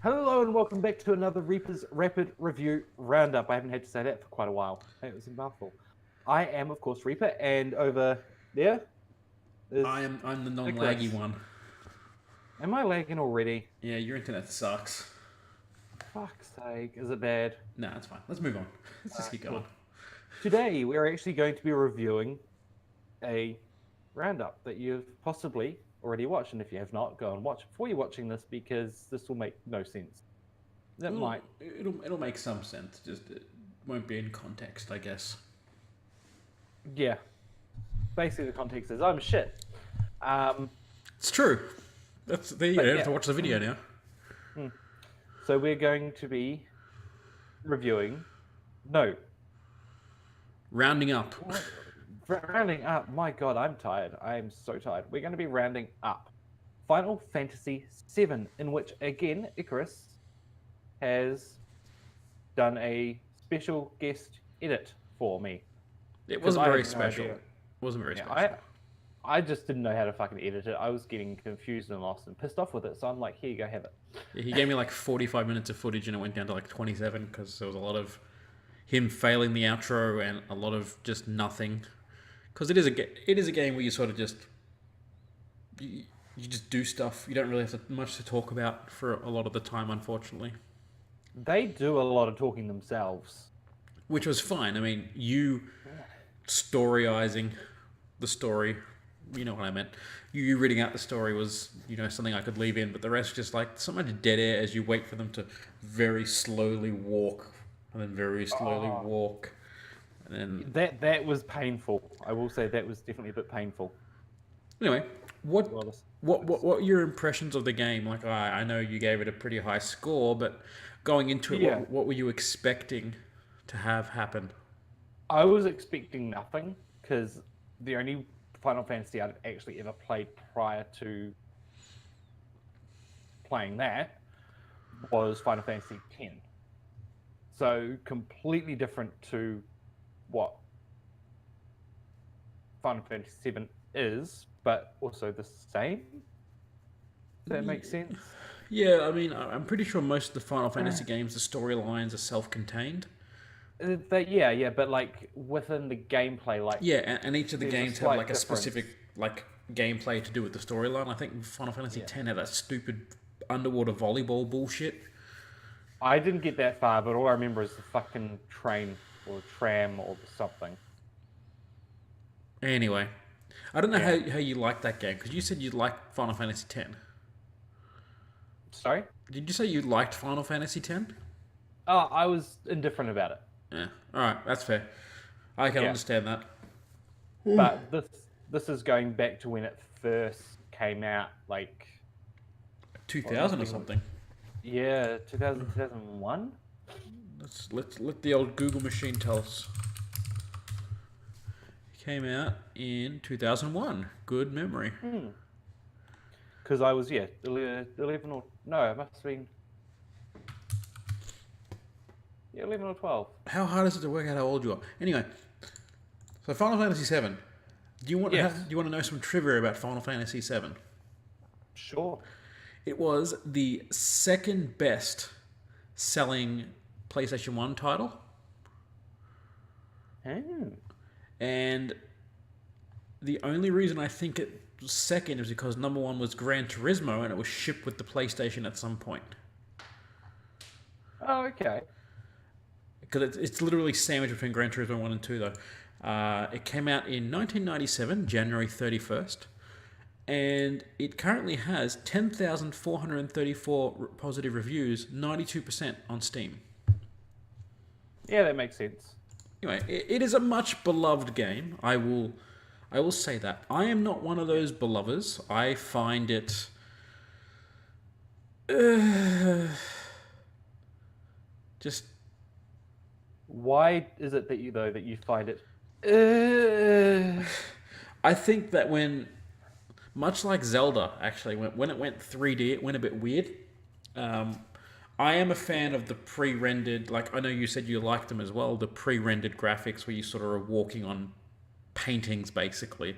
Hello and welcome back to another Reaper's Rapid Review Roundup. I haven't had to say that for quite a while. It was a mouthful. I am, of course, Reaper, and over there is I'm the non-laggy Icarus. one. Am I lagging already? Yeah, your internet sucks. Fuck's sake, is it bad? Nah, it's fine. Let's move on. Let's just keep going. Cool. Today, we're actually going to be reviewing a Roundup that you've possibly already watched, and if you have not, go and watch it before you're watching this, because this will make no sense. It'll make some sense. Just it won't be in context, I guess. Yeah. Basically, the context is I'm shit. It's true. There you go. You have to watch the video now. So we're going to be reviewing. No. Rounding up. Rounding up. My God, I'm tired. I am so tired. We're going to be rounding up Final Fantasy VII, in which, again, Icarus has done a special guest edit for me. It wasn't I very had no special. idea. It wasn't very Yeah, special. I just didn't know how to fucking edit it. I was getting confused and lost and pissed off with it. So I'm like, here you go, have it. Yeah, he gave me like 45 minutes of footage and it went down to like 27 because there was a lot of him failing the outro and a lot of just nothing. Because it is a game where you sort of just you just do stuff. You don't really have much to talk about for a lot of the time, unfortunately. They do a lot of talking themselves. Which was fine. I mean, you storyizing the story, you know what I meant. You reading out the story was, something I could leave in, but the rest just like so much dead air as you wait for them to very slowly walk and then very slowly walk. And then That was painful. I will say that was definitely a bit painful. anyway, what are your impressions of the game? Like I know you gave it a pretty high score, but going into it, what were you expecting to have happen? I was expecting nothing, because the only Final Fantasy I'd actually ever played prior to playing that was Final Fantasy X. So completely different to what Final Fantasy VII is, but also the same. Does that make sense? Yeah, I mean, I'm pretty sure most of the Final Fantasy games, the storylines are self-contained. But like within the gameplay, like and each of the games have like a specific like gameplay to do with the storyline. I think Final Fantasy X had that stupid underwater volleyball bullshit. I didn't get that far, but all I remember is the fucking train or tram or something. Anyway, I don't know how you like that game, because you said you liked Final Fantasy X. Sorry? Did you say you liked Final Fantasy X? Oh, I was indifferent about it. Yeah. All right, that's fair. I can understand that. But this is going back to when it first came out, like 2000 or something. Yeah, 2000, 2001. Let's let the old Google machine tell us. It came out in 2001. Good memory. Because I was 11 or no, it must have been 11 or 12. How hard is it to work out how old you are? Anyway, so Final Fantasy VII. Do you want to know some trivia about Final Fantasy VII? Sure. It was the second best selling PlayStation 1 title. And the only reason I think it was second is because number one was Gran Turismo, and it was shipped with the PlayStation at some point. Oh, okay. Because it's literally sandwiched between Gran Turismo 1 and 2, though. It came out in 1997, January 31st. And it currently has 10,434 positive reviews, 92% on Steam. Yeah, that makes sense. Anyway, it is a much beloved game. I will say that. I am not one of those belovers. I find it just. Why is it that you find it? I think that much like Zelda, actually, when it went 3D, it went a bit weird. I am a fan of the pre-rendered, like I know you said you liked them as well, the pre-rendered graphics where you sort of are walking on paintings, basically.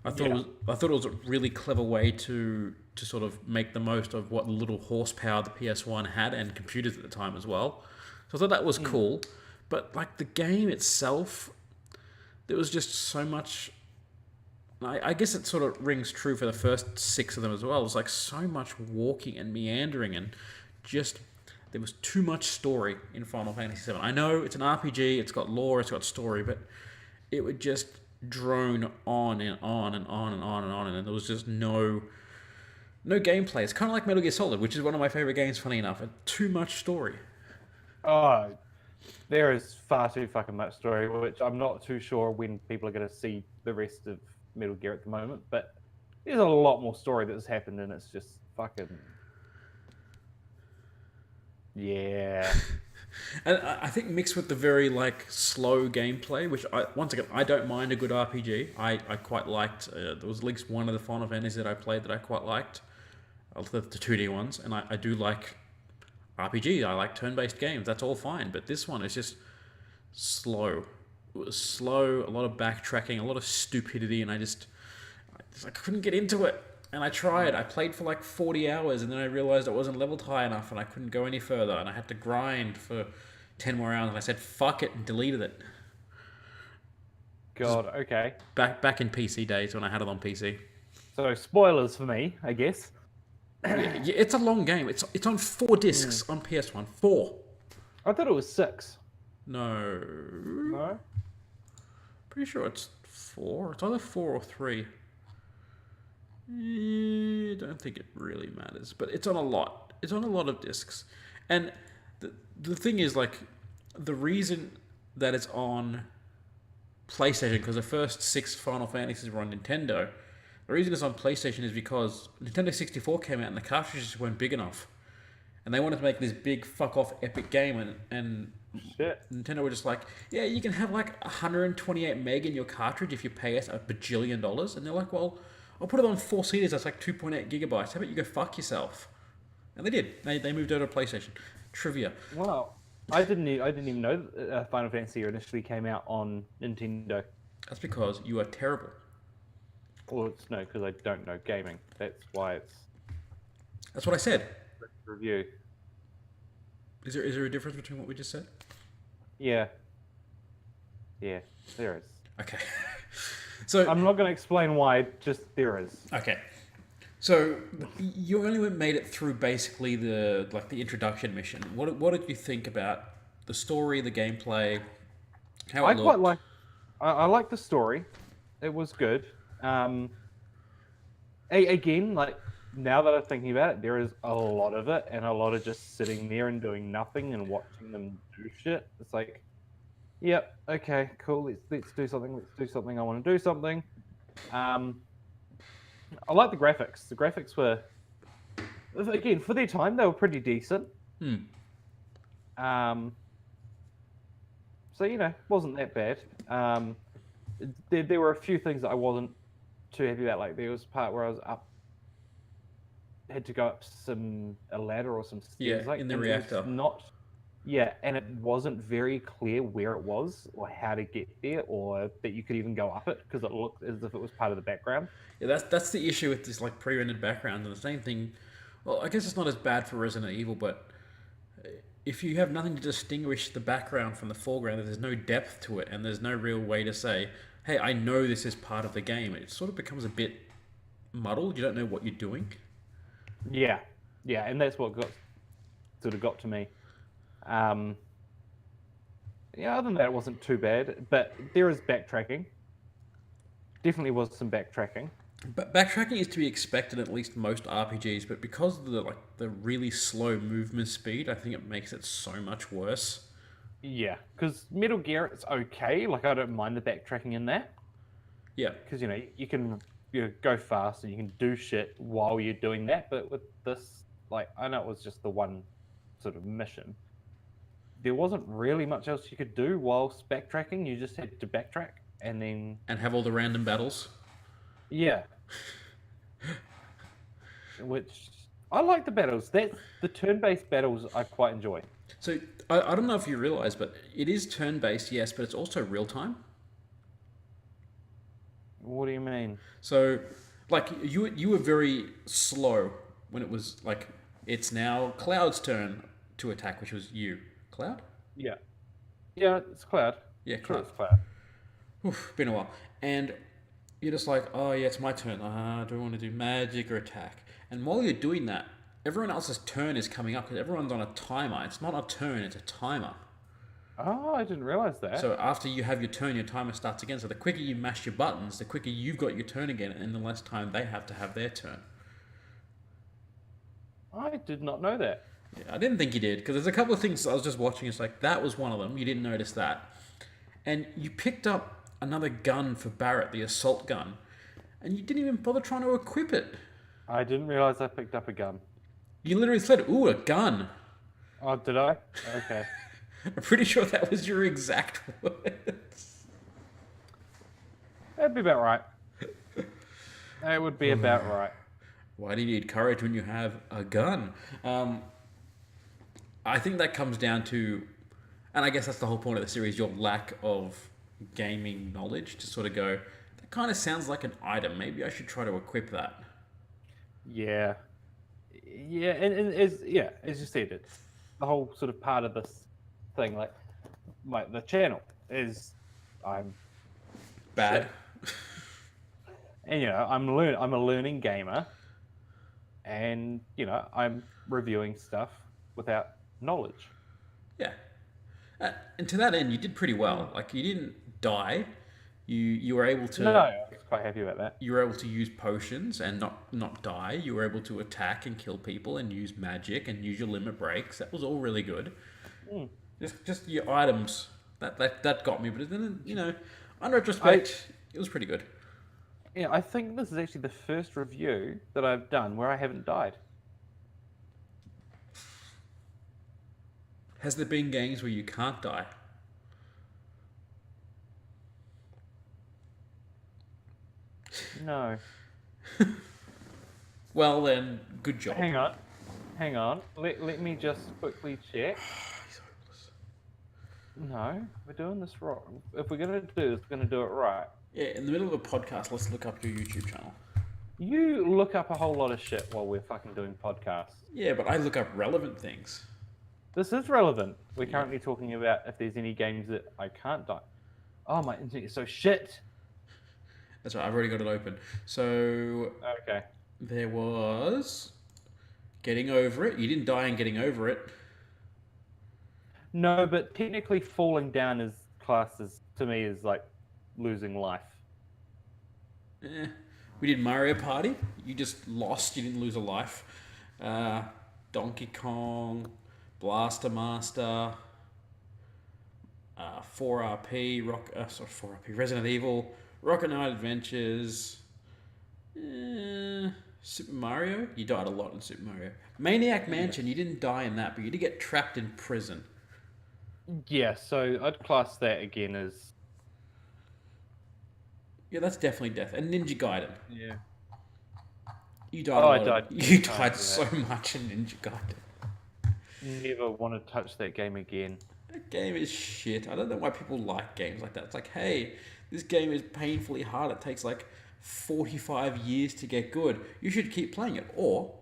I thought it was a really clever way to to sort of make the most of what little horsepower the PS1 had and computers at the time as well. So I thought that was cool. But like the game itself, there was just so much. I guess it sort of rings true for the first 6 of them as well. It was like so much walking and meandering and just there was too much story in Final Fantasy VII. I know it's an RPG, it's got lore, it's got story, but it would just drone on and on and on and on and on, and there was just no gameplay. It's kind of like Metal Gear Solid, which is one of my favorite games, funny enough. Too much story. Oh, there is far too fucking much story, which I'm not too sure when people are going to see the rest of Metal Gear at the moment, but there's a lot more story that has happened, and it's just fucking... Yeah. And I think mixed with the very like slow gameplay, which once again I don't mind a good RPG. I quite liked. There was at least one of the Final Fantasies that I played that I quite liked, the 2D ones, and I do like RPG. I like turn-based games. That's all fine, but this one is just slow. It was slow. A lot of backtracking, a lot of stupidity, and I couldn't get into it. And I tried. I played for like 40 hours, and then I realized I wasn't leveled high enough, and I couldn't go any further, and I had to grind for 10 more hours, and I said, fuck it, and deleted it. God, okay. Back in PC days when I had it on PC. So, spoilers for me, I guess. Yeah, it's a long game. It's on 4 discs on PS1. 4. I thought it was 6. No. No? Pretty sure it's 4. It's either 4 or 3. I don't think it really matters, but it's on a lot. It's on a lot of discs, and the thing is, like, the reason that it's on PlayStation, because the first 6 Final Fantasies were on Nintendo. The reason it's on PlayStation is because Nintendo 64 came out and the cartridges weren't big enough, and they wanted to make this big fuck off epic game, and Shit. Nintendo were just like, yeah, you can have like 128 meg in your cartridge if you pay us $1 bajillion, and they're like, well, I'll put it on 4 CDs. That's like 2.8 gigabytes. How about you go fuck yourself? And they did. They moved over to PlayStation. Trivia. Wow. I didn't even know that Final Fantasy initially came out on Nintendo. That's because you are terrible. Well, it's no, because I don't know gaming. That's why it's... That's what I said. Review. Is there a difference between what we just said? Yeah. Yeah, there is. Okay. So I'm not going to explain why, just there is. Okay. So you only made it through basically the introduction mission. What did you think about the story, the gameplay, how it looked? I like the story. It was good. Again, like, now that I'm thinking about it, there is a lot of it, and a lot of just sitting there and doing nothing and watching them do shit. It's like, yep, okay, cool. Let's do something. Let's do something. I want to do something. I like the graphics. The graphics were, again, for their time, they were pretty decent. So, wasn't that bad. There were a few things that I wasn't too happy about. Like, there was a part where I was had to go up a ladder or some stairs. Yeah, in the reactor. And it wasn't very clear where it was or how to get there or that you could even go up it because it looked as if it was part of the background. Yeah, that's the issue with this like pre-rendered background, and the same thing. Well, I guess it's not as bad for Resident Evil, but if you have nothing to distinguish the background from the foreground, there's no depth to it, and there's no real way to say, "Hey, I know this is part of the game." It sort of becomes a bit muddled. You don't know what you're doing. Yeah, and that's what got to me. Other than that, it wasn't too bad, but there is backtracking. Definitely was some backtracking. But backtracking is to be expected at least most RPGs, but because of the really slow movement speed, I think it makes it so much worse. Yeah, because Metal Gear, it's okay. Like, I don't mind the backtracking in that. Yeah. Because, you can go fast and you can do shit while you're doing that, but with this, like, I know it was just the one sort of mission. There wasn't really much else you could do whilst backtracking. You just had to backtrack and then... And have all the random battles? Yeah. Which... I like the battles. The turn-based battles I quite enjoy. So, I don't know if you realise, but it is turn-based, yes, but it's also real-time. What do you mean? So, Like you were very slow when it was like it's now Cloud's turn to attack, which was you. Cloud? Yeah. Yeah, it's Cloud. Yeah, Sure, Cloud. it's Cloud. Oof, been a while. And you're just like, oh yeah, it's my turn. Do I want to do magic or attack? And while you're doing that, everyone else's turn is coming up because everyone's on a timer. It's not a turn, it's a timer. Oh, I didn't realize that. So after you have your turn, your timer starts again. So the quicker you mash your buttons, the quicker you've got your turn again, and the less time they have to have their turn. I did not know that. Yeah, I didn't think you did, because there's a couple of things I was just watching. It's like, that was one of them. You didn't notice that. And you picked up another gun for Barrett, the assault gun, and you didn't even bother trying to equip it. I didn't realize I picked up a gun. You literally said, ooh, a gun. Oh, did I? Okay. I'm pretty sure that was your exact words. That'd be about right. That would be about right. Why do you need courage when you have a gun? I think that comes down to, and I guess that's the whole point of the series, your lack of gaming knowledge, to sort of go, that kind of sounds like an item. Maybe I should try to equip that. Yeah. Yeah, and as you said, it's the whole sort of part of this thing. Like the channel is, I'm Bad. and I'm a learning gamer, and I'm reviewing stuff without knowledge. Yeah. And to that end, you did pretty well. Like, you didn't die. You were able to. No, I was quite happy about that. You were able to use potions and not die. You were able to attack and kill people and use magic and use your limit breaks. That was all really good. Just your items that got me. But then on retrospect, it was pretty good. Yeah, I think this is actually the first review that I've done where I haven't died. Has there been games where you can't die? No. Well then, good job. Hang on. Let me just quickly check. He's hopeless. No, we're doing this wrong. If we're gonna do this, we're gonna do it right. Yeah, in the middle of a podcast, let's look up your YouTube channel. You look up a whole lot of shit while we're fucking doing podcasts. Yeah, but I look up relevant things. This is relevant. We're currently talking about if there's any games that I can't die. Oh, my internet is so shit. That's right, I've already got it open. So Okay. there was Getting Over It. You didn't die in Getting Over It. No, but technically falling down is classes to me is like losing life. We did Mario Party. You just lost. You didn't lose a life. Donkey Kong, Blaster Master, 4RP, 4RP, Resident Evil, Rocket Knight Adventures, Super Mario. You died a lot in Super Mario. Maniac Mansion. You didn't die in that, but you did get trapped in prison. Yeah, so I'd class that again as... Yeah, that's definitely death. And Ninja Gaiden. Yeah. You died. I died. You died so much in Ninja Gaiden. Never want to touch that game again. That game is shit. I don't know why people like games like that. It's like, hey, this game is painfully hard. It takes like 45 years to get good. You should keep playing it. Or,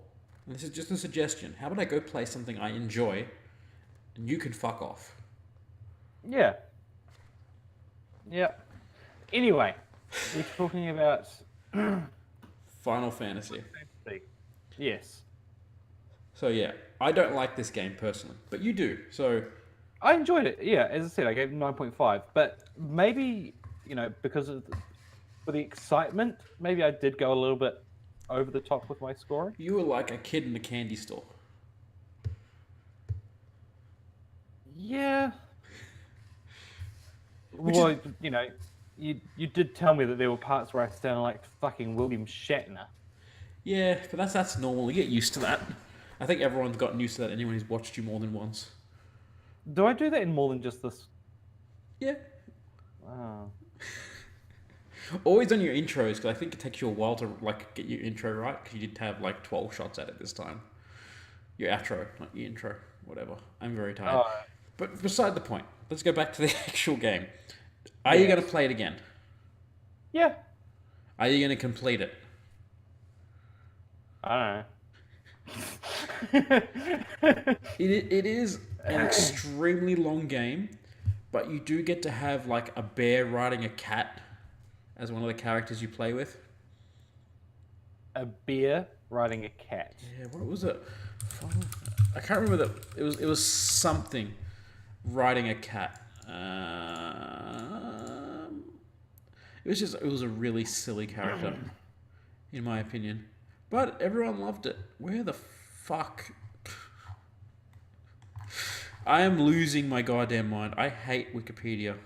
and this is just a suggestion, how about I go play something I enjoy and you can fuck off? Yeah. Yeah. Anyway, we're talking about... Final Fantasy. Yes. So yeah, I don't like this game personally, but you do. So I enjoyed it. Yeah, as I said, I gave it 9.5. But maybe, because of for the excitement, maybe I did go a little bit over the top with my scoring. you were like a kid in a candy store. Yeah. Well, you did tell me that there were parts where I sounded like fucking William Shatner. Yeah, but that's normal. You get used to that. I think everyone's gotten used to that. Anyone who's watched you more than once. Do I do that in more than just this? Yeah. Oh. Always on your intros, because I think it takes you a while to get your intro right, because you did have 12 shots at it this time. Your outro, not your intro, whatever. I'm very tired. But beside the point, let's go back to the actual game. Are you going to play it again? Yeah. Are you going to complete it? I don't know. It is an extremely long game, but you do get to have like a bear riding a cat as one of the characters you play with. A bear riding a cat. Yeah, what was it? I can't remember that. It was something riding a cat. It was a really silly character, in my opinion. But everyone loved it. Where the fuck? I am losing my goddamn mind. I hate Wikipedia.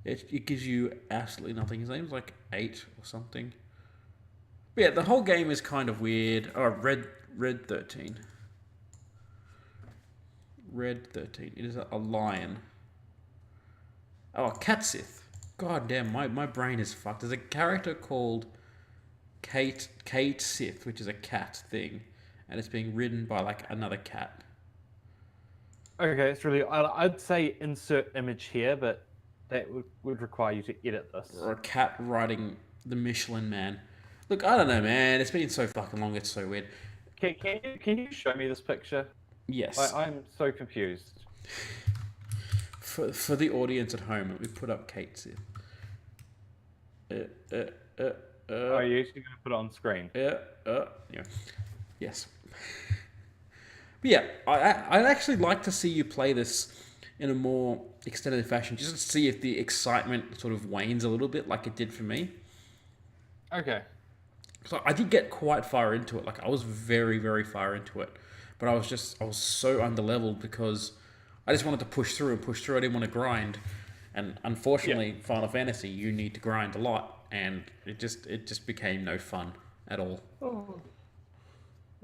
It gives you absolutely nothing. His name's like 8 or something. But yeah, the whole game is kind of weird. Oh, Red 13. Red 13. It is a lion. Oh, a cat Sith. God damn, my brain is fucked. There's a character called Kate Sith, which is a cat thing, and it's being ridden by like another cat. Okay, it's really. I'd say insert image here, but that would require you to edit this. Or a cat riding the Michelin Man. Look, I don't know, man. It's been so fucking long. It's so weird. Can you show me this picture? Yes. I'm so confused. For the audience at home, we put up Kate Sith. Are you actually going to put it on screen? Yeah. Yes. But yeah, I'd actually like to see you play this in a more extended fashion, just to see if the excitement sort of wanes a little bit, like it did for me. Okay. So I did get quite far into it. Like I was very, very far into it, but I was so underleveled because I just wanted to push through. I didn't want to grind, and unfortunately, Final Fantasy, you need to grind a lot, and it just became no fun at all. Oh.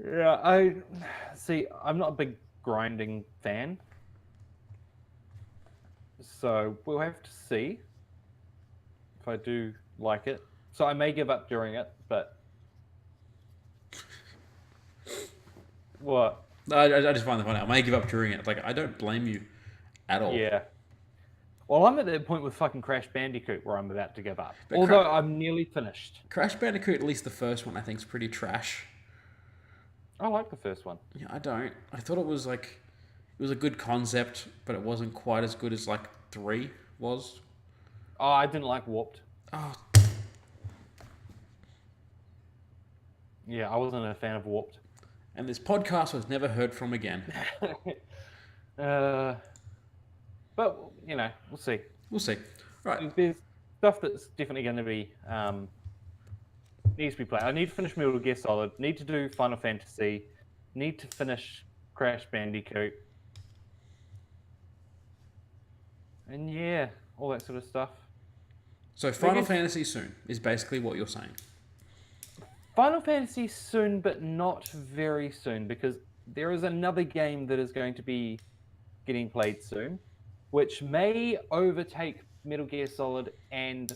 Yeah, I'm not a big grinding fan, so we'll have to see if I do like it. So I may give up during it, but what? I just find the fun out. I may give up during it. Like I don't blame you at all. Yeah. Well, I'm at that point with fucking Crash Bandicoot where I'm about to give up. Although I'm nearly finished. Crash Bandicoot, at least the first one, I think is pretty trash. I like the first one. Yeah, I don't. I thought it was a good concept, but it wasn't quite as good as like 3 was. Oh, I didn't like Warped. Oh. Yeah, I wasn't a fan of Warped. And this podcast was never heard from again. But we'll see. We'll see. Right. There's stuff that's definitely going to be needs to be played. I need to finish Metal Gear Solid. Need to do Final Fantasy. Need to finish Crash Bandicoot. And yeah, all that sort of stuff. So Final Fantasy soon is basically what you're saying. Final Fantasy soon, but not very soon, because there is another game that is going to be getting played soon, which may overtake Metal Gear Solid and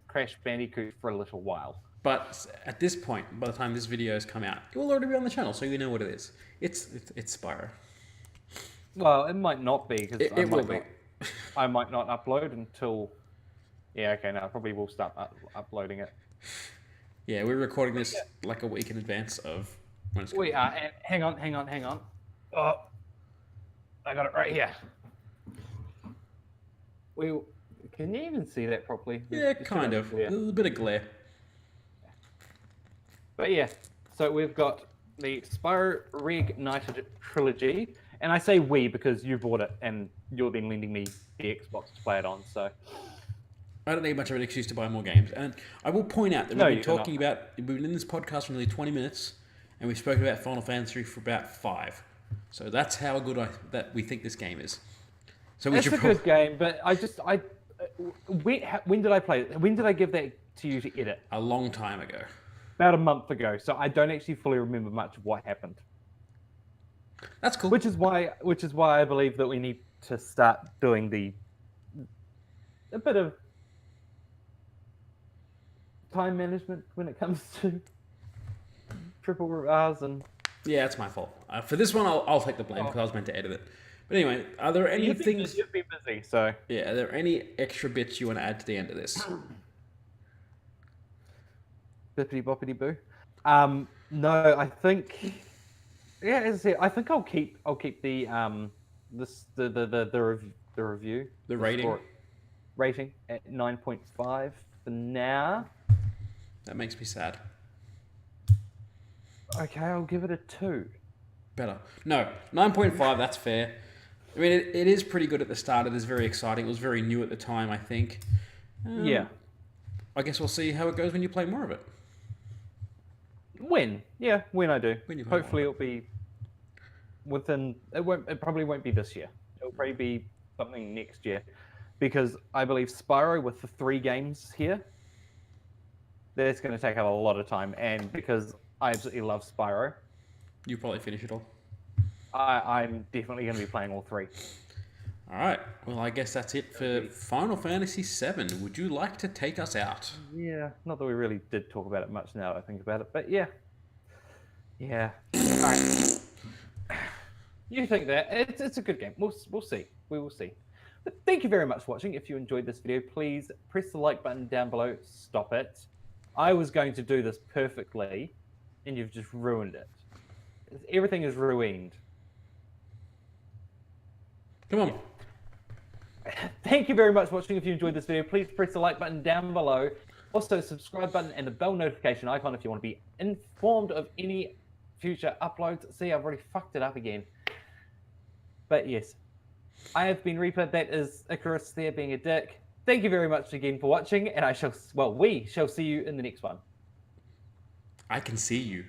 Crash Bandicoot for a little while. But at this point, by the time this video has come out, it will already be on the channel, so you know what it is. It's Spyro. Well, it might not be, because it will be. I might not upload until. Yeah, okay, no, I probably will start uploading it. Yeah, we're recording this like a week in advance of when it's We are. Hang on. Oh, I got it right here. Can you even see that properly? Yeah, kind of. A little bit of glare. But yeah, so we've got the Spyro Reignited trilogy, and I say we because you bought it and you're then lending me the Xbox to play it on. So I don't need much of an excuse to buy more games. And I will point out that we've been in this podcast for nearly 20 minutes, and we've spoken about Final Fantasy for about 5. So that's how good that we think this game is. So it's a good game, but when did I play it? When did I give that to you to edit? A long time ago. About a month ago. So I don't actually fully remember much of what happened. That's cool. Which is why I believe that we need to start doing a bit of time management when it comes to triple R's and. Yeah, it's my fault. For this one, I'll take the blame because I was meant to edit it. But anyway, are there any things? You've been busy, so. Yeah, are there any extra bits you want to add to the end of this? Bippity boppity boo. No, I think. Yeah, as I said, I think I'll keep the the review, The rating. rating at 9.5 for now. That makes me sad. Okay, I'll give it a 2. Better. No, 9.5, that's fair. I mean, it is pretty good at the start. It is very exciting. It was very new at the time, I think. Yeah. I guess we'll see how it goes when you play more of it. When I do. When you play Hopefully more it'll be within. It probably won't be this year. It'll probably be something next year, because I believe Spyro, with the 3 games here, that's going to take up a lot of time. And because I absolutely love Spyro, You probably finish it all. I'm definitely going to be playing all 3. All right. Well, I guess that's it for Final Fantasy VII. Would you like to take us out? Yeah, not that we really did talk about it much now that I think about it, but yeah. All right. You think that it's a good game? We'll see. We will see. But thank you very much for watching. If you enjoyed this video, please press the like button down below. Stop it. I was going to do this perfectly, and you've just ruined it. Everything is ruined. Come on. Yeah. Thank you very much for watching. If you enjoyed this video, please press the like button down below. Also, subscribe button and the bell notification icon if you want to be informed of any future uploads. See, I've already fucked it up again. But yes, I have been Reaper. That is Icarus there being a dick. Thank you very much again for watching, and we shall see you in the next one. I can see you.